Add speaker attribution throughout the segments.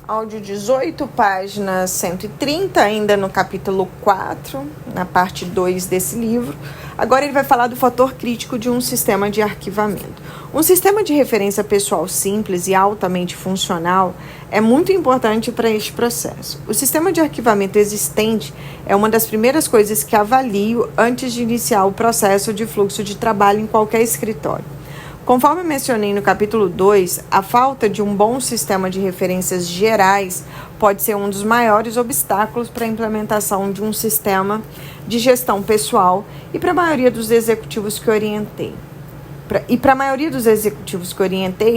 Speaker 1: Áudio 18, página 130, ainda no capítulo 4, na parte 2 desse livro. Agora ele vai falar do fator crítico de um sistema de arquivamento. Um sistema de referência pessoal simples e altamente funcional é muito importante para este processo. O sistema de arquivamento existente é uma das primeiras coisas que avalio antes de iniciar o processo de fluxo de trabalho em qualquer escritório. Conforme mencionei no capítulo 2, a falta de um bom sistema de referências gerais pode ser um dos maiores obstáculos para a implementação de um sistema de gestão pessoal e para a maioria dos executivos que orientei.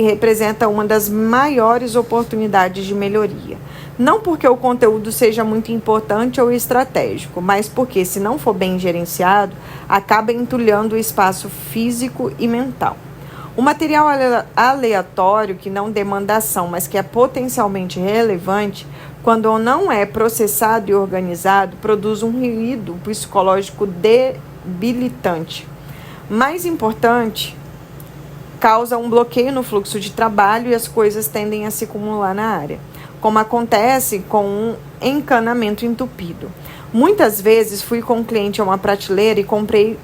Speaker 1: Representa uma das maiores oportunidades de melhoria. Não porque o conteúdo seja muito importante ou estratégico, mas porque, se não for bem gerenciado, acaba entulhando o espaço físico e mental. O material aleatório que não demanda ação, mas que é potencialmente relevante, quando não é processado e organizado, produz um ruído psicológico debilitante. Mais importante, causa um bloqueio no fluxo de trabalho e as coisas tendem a se acumular na área, como acontece com um encanamento entupido. Muitas vezes fui com um cliente a uma prateleira e comprei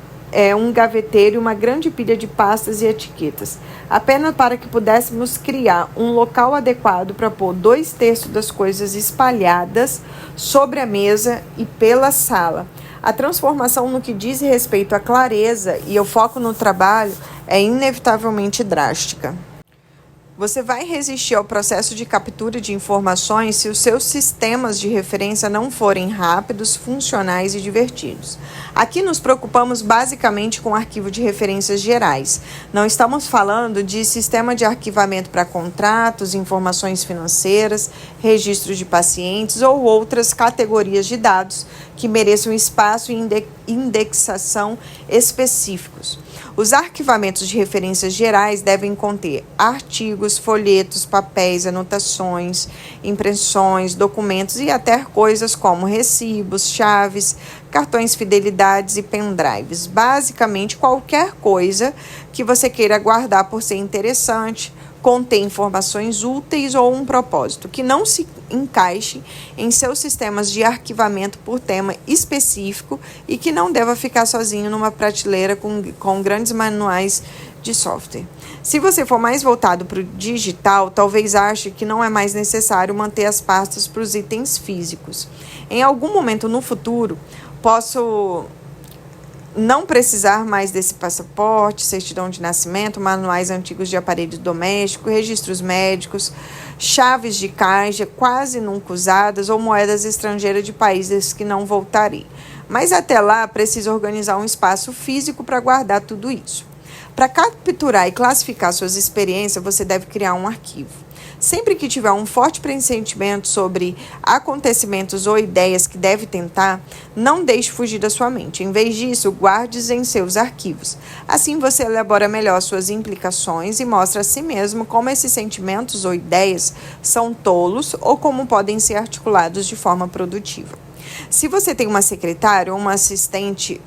Speaker 1: um gaveteiro e uma grande pilha de pastas e etiquetas, apenas para que pudéssemos criar um local adequado para pôr 2/3 das coisas espalhadas sobre a mesa e pela sala. A transformação no que diz respeito à clareza e ao foco no trabalho é inevitavelmente drástica. Você vai resistir ao processo de captura de informações se os seus sistemas de referência não forem rápidos, funcionais e divertidos. Aqui nos preocupamos basicamente com arquivo de referências gerais. Não estamos falando de sistema de arquivamento para contratos, informações financeiras, registros de pacientes ou outras categorias de dados que mereçam espaço e indexação específicos. Os arquivamentos de referências gerais devem conter artigos, folhetos, papéis, anotações, impressões, documentos e até coisas como recibos, chaves, cartões fidelidades e pendrives. Basicamente, qualquer coisa que você queira guardar por ser interessante, conter informações úteis ou um propósito que não se encaixe em seus sistemas de arquivamento por tema específico e que não deva ficar sozinho numa prateleira com grandes manuais de software. Se você for mais voltado para o digital, talvez ache que não é mais necessário manter as pastas para os itens físicos. Em algum momento no futuro, posso não precisar mais desse passaporte, certidão de nascimento, manuais antigos de aparelho doméstico, registros médicos, chaves de caixa quase nunca usadas ou moedas estrangeiras de países que não voltarei. Mas até lá, preciso organizar um espaço físico para guardar tudo isso. Para capturar e classificar suas experiências, você deve criar um arquivo. Sempre que tiver um forte pressentimento sobre acontecimentos ou ideias que deve tentar, não deixe fugir da sua mente. Em vez disso, guarde-os em seus arquivos. Assim você elabora melhor suas implicações e mostra a si mesmo como esses sentimentos ou ideias são tolos ou como podem ser articulados de forma produtiva. Se você tem uma secretária ou um assistente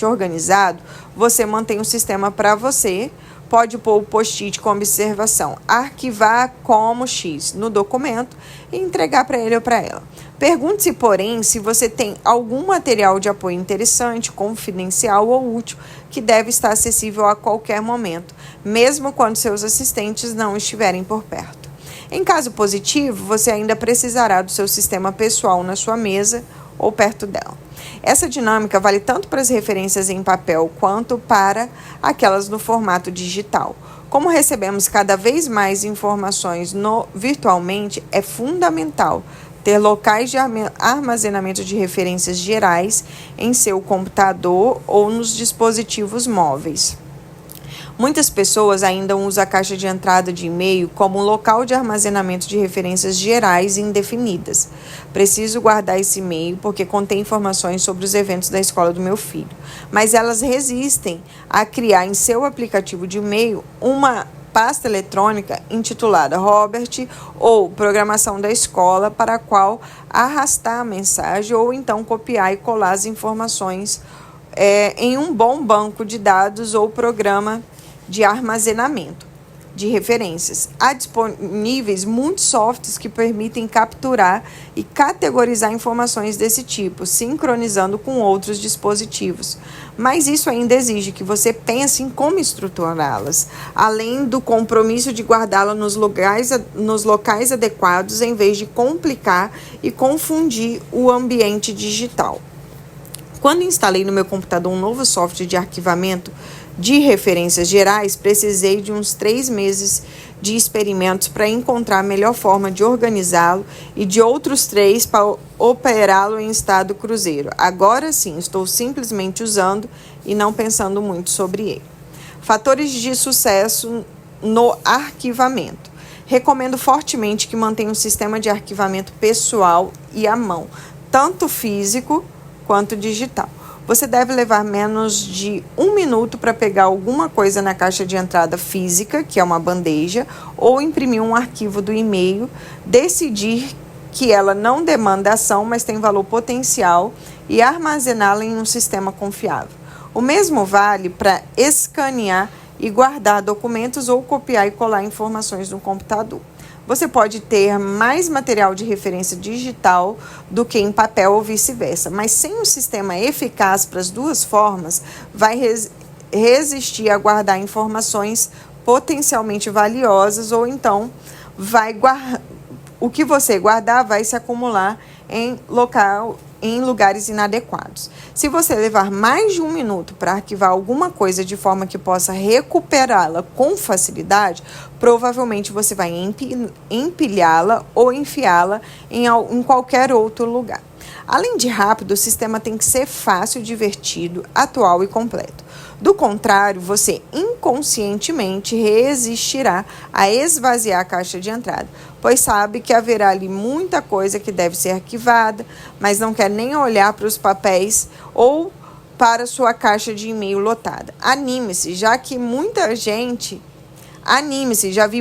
Speaker 1: organizado, você mantém o sistema para você. Pode pôr o post-it com observação, arquivar como X no documento e entregar para ele ou para ela. Pergunte-se, porém, se você tem algum material de apoio interessante, confidencial ou útil que deve estar acessível a qualquer momento, mesmo quando seus assistentes não estiverem por perto. Em caso positivo, você ainda precisará do seu sistema pessoal na sua mesa ou perto dela. Essa dinâmica vale tanto para as referências em papel quanto para aquelas no formato digital. Como recebemos cada vez mais informações virtualmente, é fundamental ter locais de armazenamento de referências gerais em seu computador ou nos dispositivos móveis. Muitas pessoas ainda usam a caixa de entrada de e-mail como um local de armazenamento de referências gerais indefinidas. Preciso guardar esse e-mail porque contém informações sobre os eventos da escola do meu filho, mas elas resistem a criar em seu aplicativo de e-mail uma pasta eletrônica intitulada Robert ou Programação da Escola, para a qual arrastar a mensagem ou então copiar e colar as informações em um bom banco de dados ou programa de armazenamento. de referências. Há disponíveis muitos softwares que permitem capturar e categorizar informações desse tipo, sincronizando com outros dispositivos. Mas isso ainda exige que você pense em como estruturá-las, além do compromisso de guardá-la nos locais adequados, em vez de complicar e confundir o ambiente digital. Quando instalei no meu computador um novo software de arquivamento de referências gerais, precisei de uns 3 meses de experimentos para encontrar a melhor forma de organizá-lo e de outros 3 para operá-lo em estado cruzeiro. Agora sim, estou simplesmente usando e não pensando muito sobre ele. Fatores de sucesso no arquivamento. Recomendo fortemente que mantenha um sistema de arquivamento pessoal e à mão, tanto físico quanto digital. Você deve levar menos de 1 minuto para pegar alguma coisa na caixa de entrada física, que é uma bandeja, ou imprimir um arquivo do e-mail, decidir que ela não demanda ação, mas tem valor potencial, e armazená-la em um sistema confiável. O mesmo vale para escanear e guardar documentos ou copiar e colar informações no computador. Você pode ter mais material de referência digital do que em papel ou vice-versa, mas sem um sistema eficaz para as duas formas, vai resistir a guardar informações potencialmente valiosas, ou então o que você guardar vai se acumular em lugares inadequados. Se você levar mais de 1 minuto para arquivar alguma coisa de forma que possa recuperá-la com facilidade, provavelmente você vai empilhá-la ou enfiá-la em qualquer outro lugar. Além de rápido, o sistema tem que ser fácil, divertido, atual e completo. Do contrário, você inconscientemente resistirá a esvaziar a caixa de entrada, pois sabe que haverá ali muita coisa que deve ser arquivada, mas não quer nem olhar para os papéis ou para sua caixa de e-mail lotada. Anime-se, já vi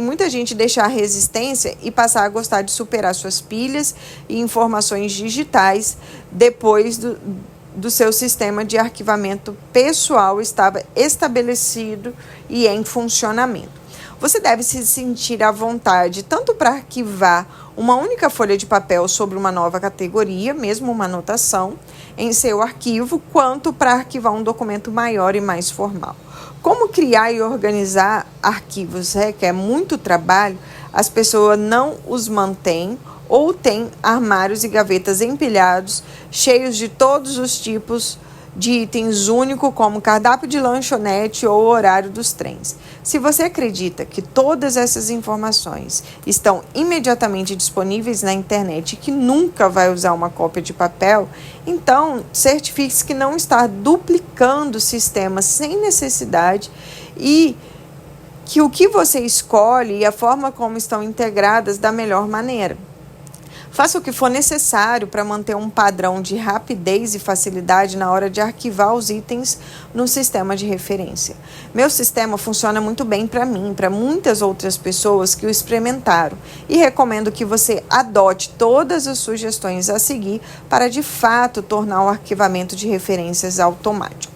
Speaker 1: muita gente deixar a resistência e passar a gostar de superar suas pilhas e informações digitais depois do seu sistema de arquivamento pessoal estava estabelecido e em funcionamento. Você deve se sentir à vontade tanto para arquivar uma única folha de papel sobre uma nova categoria, mesmo uma anotação, em seu arquivo, quanto para arquivar um documento maior e mais formal. Como criar e organizar arquivos requer muito trabalho, as pessoas não os mantêm ou têm armários e gavetas empilhados, cheios de todos os tipos de itens únicos, como cardápio de lanchonete ou horário dos trens. Se você acredita que todas essas informações estão imediatamente disponíveis na internet e que nunca vai usar uma cópia de papel, então certifique-se que não está duplicando sistemas sem necessidade e que o que você escolhe e a forma como estão integradas da melhor maneira. Faça o que for necessário para manter um padrão de rapidez e facilidade na hora de arquivar os itens no sistema de referência. Meu sistema funciona muito bem para mim e para muitas outras pessoas que o experimentaram, e recomendo que você adote todas as sugestões a seguir para de fato tornar o arquivamento de referências automático.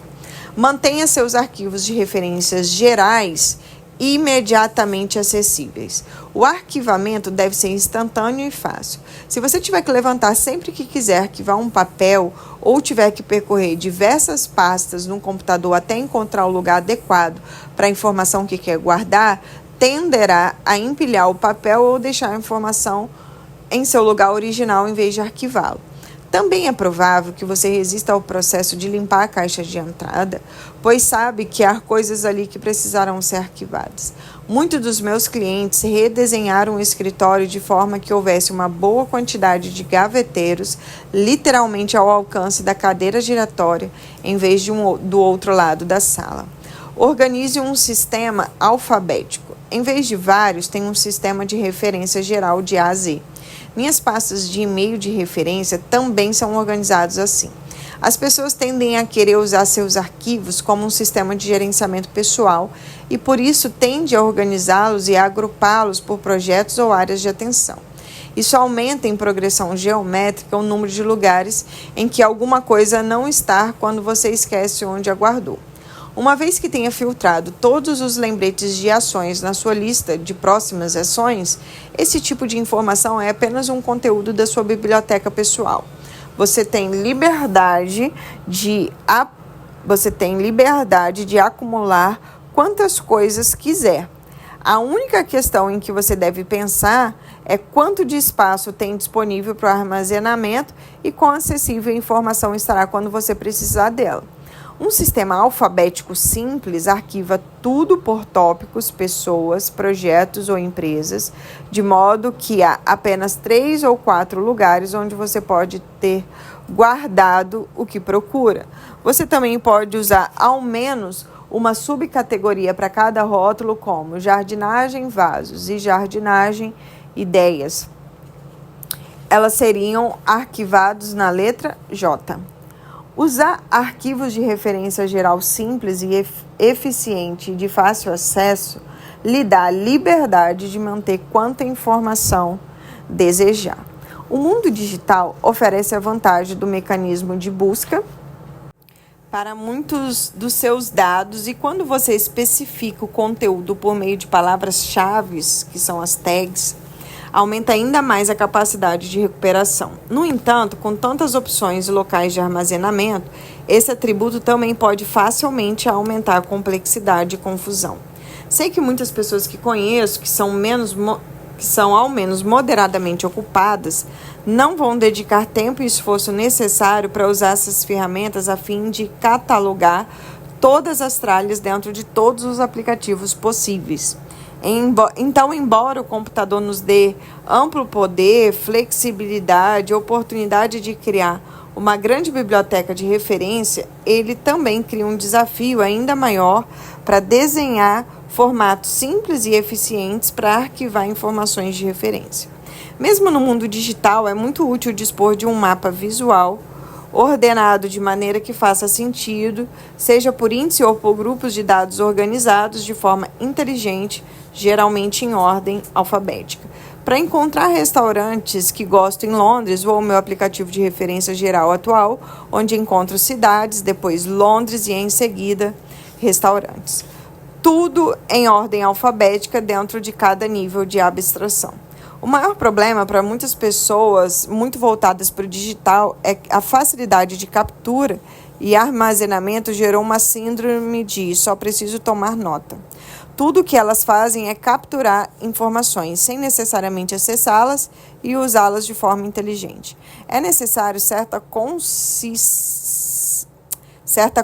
Speaker 1: Mantenha seus arquivos de referências gerais imediatamente acessíveis. O arquivamento deve ser instantâneo e fácil. Se você tiver que levantar sempre que quiser arquivar um papel ou tiver que percorrer diversas pastas no computador até encontrar o lugar adequado para a informação que quer guardar, tenderá a empilhar o papel ou deixar a informação em seu lugar original em vez de arquivá-lo. Também é provável que você resista ao processo de limpar a caixa de entrada, pois sabe que há coisas ali que precisarão ser arquivadas. Muitos dos meus clientes redesenharam o escritório de forma que houvesse uma boa quantidade de gaveteiros, literalmente ao alcance da cadeira giratória, em vez do outro lado da sala. Organize um sistema alfabético. Em vez de vários, tem um sistema de referência geral de A a Z. Minhas pastas de e-mail de referência também são organizados assim. As pessoas tendem a querer usar seus arquivos como um sistema de gerenciamento pessoal e, por isso, tende a organizá-los e a agrupá-los por projetos ou áreas de atenção. Isso aumenta em progressão geométrica o número de lugares em que alguma coisa não está quando você esquece onde a guardou. Uma vez que tenha filtrado todos os lembretes de ações na sua lista de próximas ações, esse tipo de informação é apenas um conteúdo da sua biblioteca pessoal. Você tem liberdade de acumular quantas coisas quiser. A única questão em que você deve pensar é quanto de espaço tem disponível para o armazenamento e quão acessível a informação estará quando você precisar dela. Um sistema alfabético simples arquiva tudo por tópicos, pessoas, projetos ou empresas, de modo que há apenas 3 ou 4 lugares onde você pode ter guardado o que procura. Você também pode usar ao menos uma subcategoria para cada rótulo, como jardinagem, vasos e jardinagem, ideias. Elas seriam arquivados na letra J. Usar arquivos de referência geral simples e eficiente e de fácil acesso lhe dá a liberdade de manter quanta informação desejar. O mundo digital oferece a vantagem do mecanismo de busca para muitos dos seus dados, e quando você especifica o conteúdo por meio de palavras-chave, que são as tags, aumenta ainda mais a capacidade de recuperação. No entanto, com tantas opções e locais de armazenamento, esse atributo também pode facilmente aumentar a complexidade e confusão. Sei que muitas pessoas que conheço, que são ao menos moderadamente ocupadas, não vão dedicar tempo e esforço necessário para usar essas ferramentas a fim de catalogar todas as tralhas dentro de todos os aplicativos possíveis. Então, embora o computador nos dê amplo poder, flexibilidade e oportunidade de criar uma grande biblioteca de referência, ele também cria um desafio ainda maior para desenhar formatos simples e eficientes para arquivar informações de referência. Mesmo no mundo digital, é muito útil dispor de um mapa visual ordenado de maneira que faça sentido, seja por índice ou por grupos de dados organizados de forma inteligente, geralmente em ordem alfabética. Para encontrar restaurantes que gosto em Londres, vou ao meu aplicativo de referência geral atual, onde encontro cidades, depois Londres e em seguida restaurantes. Tudo em ordem alfabética dentro de cada nível de abstração. O maior problema para muitas pessoas muito voltadas para o digital é que a facilidade de captura e armazenamento gerou uma síndrome de só preciso tomar nota. Tudo o que elas fazem é capturar informações sem necessariamente acessá-las e usá-las de forma inteligente. É necessário certa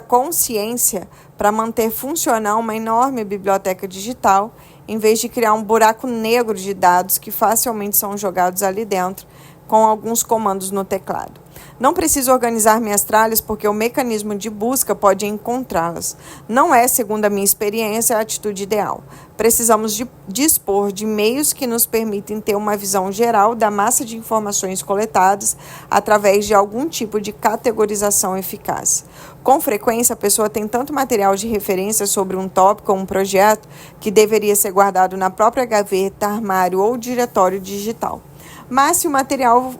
Speaker 1: consciência para manter funcional uma enorme biblioteca digital, em vez de criar um buraco negro de dados que facilmente são jogados ali dentro com alguns comandos no teclado. Não preciso organizar minhas tralhas porque o mecanismo de busca pode encontrá-las. Não é, segundo a minha experiência, a atitude ideal. Precisamos dispor de meios que nos permitem ter uma visão geral da massa de informações coletadas através de algum tipo de categorização eficaz. Com frequência, a pessoa tem tanto material de referência sobre um tópico ou um projeto que deveria ser guardado na própria gaveta, armário ou diretório digital. Mas se o material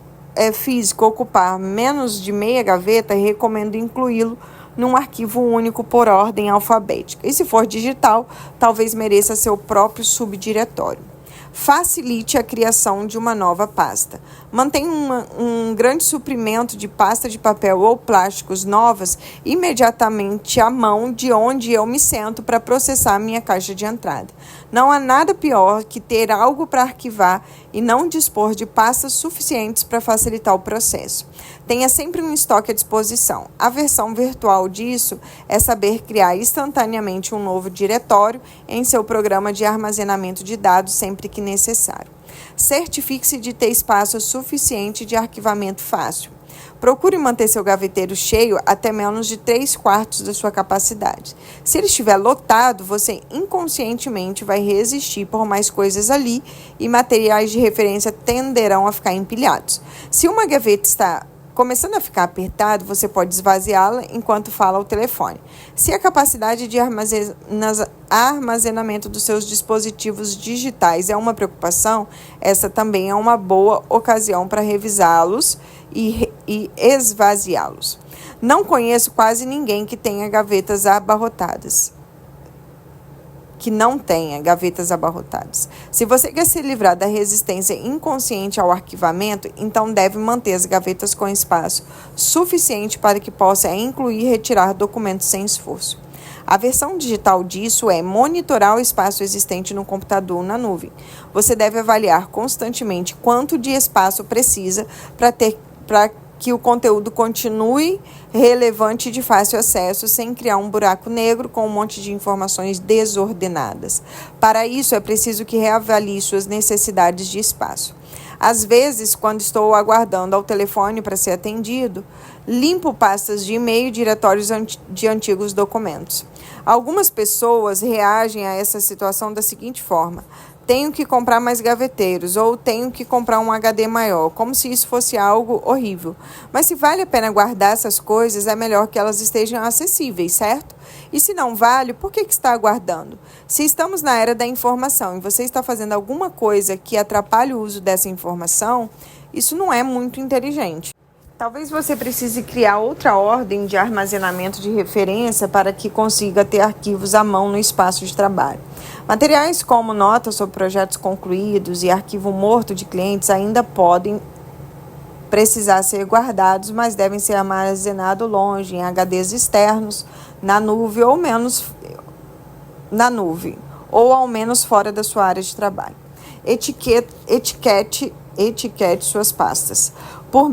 Speaker 1: físico ocupar menos de meia gaveta, recomendo incluí-lo num arquivo único por ordem alfabética. E se for digital, talvez mereça seu próprio subdiretório. Facilite a criação de uma nova pasta. Mantenha um grande suprimento de pasta de papel ou plásticos novas imediatamente à mão de onde eu me sento para processar minha caixa de entrada. Não há nada pior que ter algo para arquivar e não dispor de pastas suficientes para facilitar o processo. Tenha sempre um estoque à disposição. A versão virtual disso é saber criar instantaneamente um novo diretório em seu programa de armazenamento de dados sempre que necessário. Certifique-se de ter espaço suficiente de arquivamento fácil. Procure manter seu gaveteiro cheio até menos de 3/4 da sua capacidade. Se ele estiver lotado, você inconscientemente vai resistir por mais coisas ali e materiais de referência tenderão a ficar empilhados. Se uma gaveta está Começando a ficar apertado, você pode esvaziá-la enquanto fala ao telefone. Se a capacidade de armazenamento dos seus dispositivos digitais é uma preocupação, essa também é uma boa ocasião para revisá-los e esvaziá-los. Não conheço quase ninguém que tenha gavetas abarrotadas. Que não tenha gavetas abarrotadas. Se você quer se livrar da resistência inconsciente ao arquivamento, então deve manter as gavetas com espaço suficiente para que possa incluir e retirar documentos sem esforço. A versão digital disso é monitorar o espaço existente no computador na nuvem. Você deve avaliar constantemente quanto de espaço precisa para que o conteúdo continue relevante e de fácil acesso, sem criar um buraco negro com um monte de informações desordenadas. Para isso, é preciso que reavalie suas necessidades de espaço. Às vezes, quando estou aguardando ao telefone para ser atendido, limpo pastas de e-mail e diretórios de antigos documentos. Algumas pessoas reagem a essa situação da seguinte forma: tenho que comprar mais gaveteiros, ou tenho que comprar um HD maior, como se isso fosse algo horrível. Mas se vale a pena guardar essas coisas, é melhor que elas estejam acessíveis, certo? E se não vale, por que está aguardando? Se estamos na era da informação e você está fazendo alguma coisa que atrapalhe o uso dessa informação, isso não é muito inteligente. Talvez você precise criar outra ordem de armazenamento de referência para que consiga ter arquivos à mão no espaço de trabalho. Materiais como notas sobre projetos concluídos e arquivo morto de clientes ainda podem precisar ser guardados, mas devem ser armazenados longe, em HDs externos, na nuvem ou ao menos fora da sua área de trabalho. Etiquete suas pastas. Por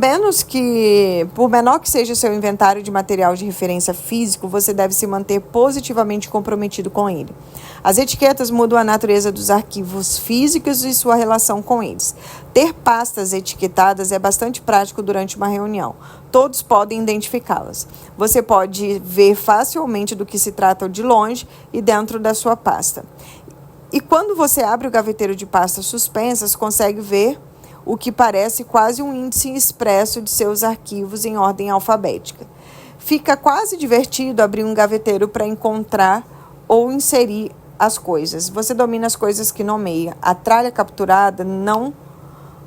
Speaker 1: menor que seja o seu inventário de material de referência físico, você deve se manter positivamente comprometido com ele. As etiquetas mudam a natureza dos arquivos físicos e sua relação com eles. Ter pastas etiquetadas é bastante prático durante uma reunião. Todos podem identificá-las. Você pode ver facilmente do que se trata de longe e dentro da sua pasta. E quando você abre o gaveteiro de pastas suspensas, consegue ver o que parece quase um índice expresso de seus arquivos em ordem alfabética. Fica quase divertido abrir um gaveteiro para encontrar ou inserir as coisas. Você domina as coisas que nomeia. A tralha capturada, não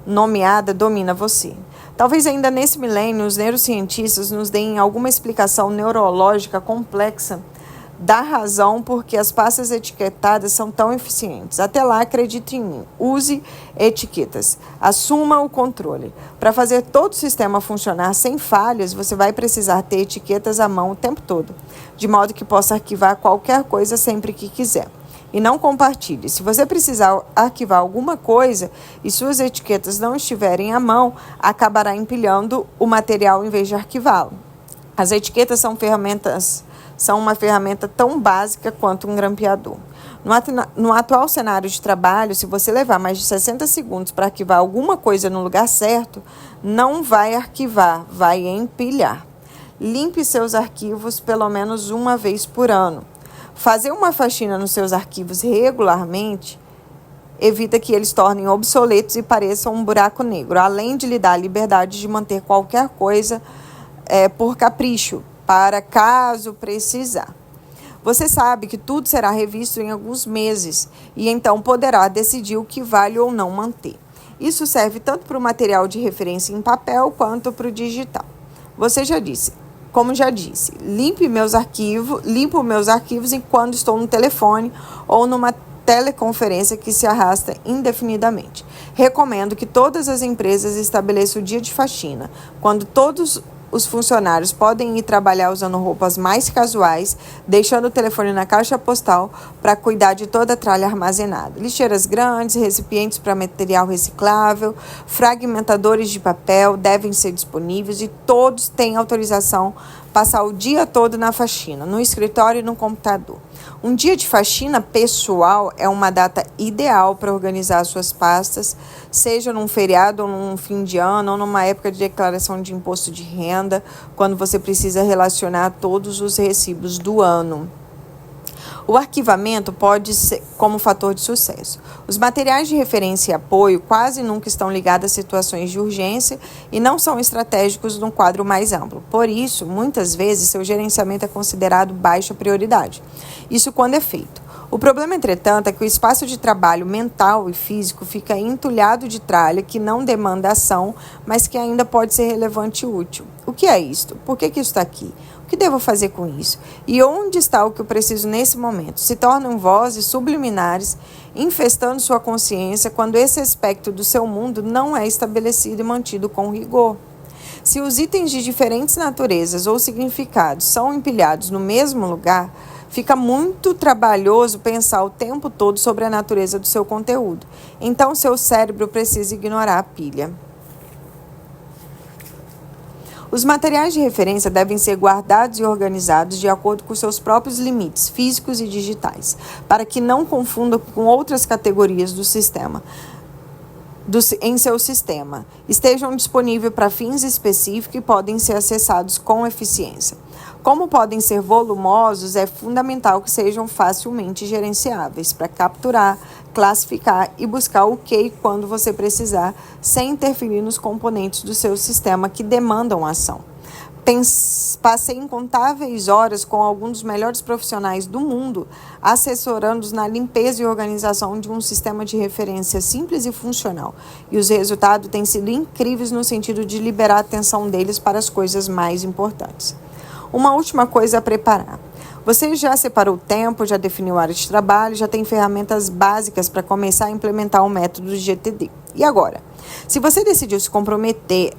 Speaker 1: nomeada, domina você. Talvez ainda nesse milênio os neurocientistas nos deem alguma explicação neurológica complexa da razão por que as pastas etiquetadas são tão eficientes. Até lá, acredite em mim. Use etiquetas. Assuma o controle. Para fazer todo o sistema funcionar sem falhas, você vai precisar ter etiquetas à mão o tempo todo, de modo que possa arquivar qualquer coisa sempre que quiser. E não compartilhe. Se você precisar arquivar alguma coisa e suas etiquetas não estiverem à mão, acabará empilhando o material em vez de arquivá-lo. As etiquetas são uma ferramenta tão básica quanto um grampeador. No atual cenário de trabalho, se você levar mais de 60 segundos para arquivar alguma coisa no lugar certo, não vai arquivar, vai empilhar. Limpe seus arquivos pelo menos uma vez por ano. Fazer uma faxina nos seus arquivos regularmente evita que eles tornem obsoletos e pareçam um buraco negro, além de lhe dar a liberdade de manter qualquer coisa por capricho, para caso precisar. Você sabe que tudo será revisto em alguns meses e então poderá decidir o que vale ou não manter. Isso serve tanto para o material de referência em papel quanto para o digital. Como já disse, limpo meus arquivos enquanto estou no telefone ou numa teleconferência que se arrasta indefinidamente. Recomendo que todas as empresas estabeleçam o dia de faxina, quando todos os funcionários podem ir trabalhar usando roupas mais casuais, deixando o telefone na caixa postal para cuidar de toda a tralha armazenada. Lixeiras grandes, recipientes para material reciclável, fragmentadores de papel devem ser disponíveis e todos têm autorização passar o dia todo na faxina, no escritório e no computador. Um dia de faxina pessoal é uma data ideal para organizar suas pastas, seja num feriado ou num fim de ano ou numa época de declaração de imposto de renda, quando você precisa relacionar todos os recibos do ano. O arquivamento pode ser como fator de sucesso. Os materiais de referência e apoio quase nunca estão ligados a situações de urgência e não são estratégicos num quadro mais amplo. Por isso, muitas vezes, seu gerenciamento é considerado baixa prioridade. Isso quando é feito. O problema, entretanto, é que o espaço de trabalho mental e físico fica entulhado de tralha que não demanda ação, mas que ainda pode ser relevante e útil. O que é isto? Por que isso está aqui? O que devo fazer com isso? E onde está o que eu preciso nesse momento? Se tornam vozes subliminares, infestando sua consciência quando esse aspecto do seu mundo não é estabelecido e mantido com rigor. Se os itens de diferentes naturezas ou significados são empilhados no mesmo lugar, fica muito trabalhoso pensar o tempo todo sobre a natureza do seu conteúdo. Então, seu cérebro precisa ignorar a pilha. Os materiais de referência devem ser guardados e organizados de acordo com seus próprios limites físicos e digitais, para que não confunda com outras categorias do sistema. Em seu sistema, estejam disponíveis para fins específicos e podem ser acessados com eficiência. Como podem ser volumosos, é fundamental que sejam facilmente gerenciáveis para capturar, classificar e buscar o que e quando você precisar, sem interferir nos componentes do seu sistema que demandam ação. Passei incontáveis horas com alguns dos melhores profissionais do mundo, assessorando-os na limpeza e organização de um sistema de referência simples e funcional. E os resultados têm sido incríveis no sentido de liberar a atenção deles para as coisas mais importantes. Uma última coisa a preparar. Você já separou o tempo, já definiu a área de trabalho, já tem ferramentas básicas para começar a implementar o método de GTD. E agora? Se você decidiu se comprometer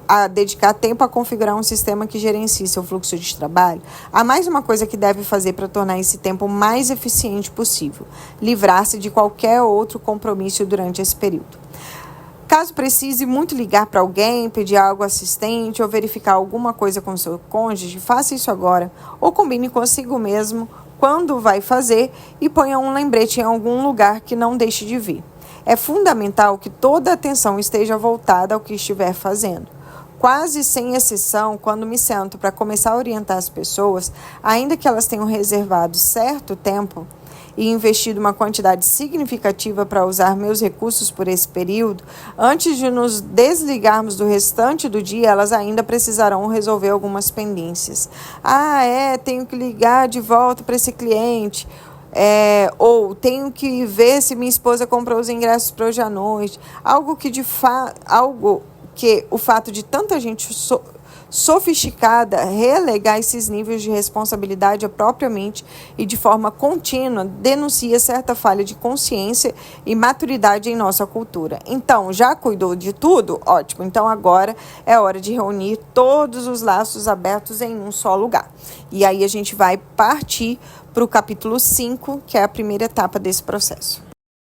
Speaker 1: a dedicar tempo a configurar um sistema que gerencie seu fluxo de trabalho, há mais uma coisa que deve fazer para tornar esse tempo mais eficiente possível: livrar-se de qualquer outro compromisso durante esse período. Caso precise muito ligar para alguém, pedir algo ao assistente ou verificar alguma coisa com seu cônjuge, faça isso agora, ou combine consigo mesmo quando vai fazer e ponha um lembrete em algum lugar que não deixe de vir. É fundamental que toda a atenção esteja voltada ao que estiver fazendo. Quase sem exceção, quando me sento para começar a orientar as pessoas, ainda que elas tenham reservado certo tempo e investido uma quantidade significativa para usar meus recursos por esse período, antes de nos desligarmos do restante do dia, elas ainda precisarão resolver algumas pendências. Tenho que ligar de volta para esse cliente. Ou tenho que ver se minha esposa comprou os ingressos para hoje à noite. Algo que o fato de tanta gente sofisticada relegar esses níveis de responsabilidade propriamente e de forma contínua denuncia certa falha de consciência e maturidade em nossa cultura. Então, já cuidou de tudo? Ótimo. Então, agora é hora de reunir todos os laços abertos em um só lugar. E aí a gente vai partir para o capítulo 5, que é a primeira etapa desse processo.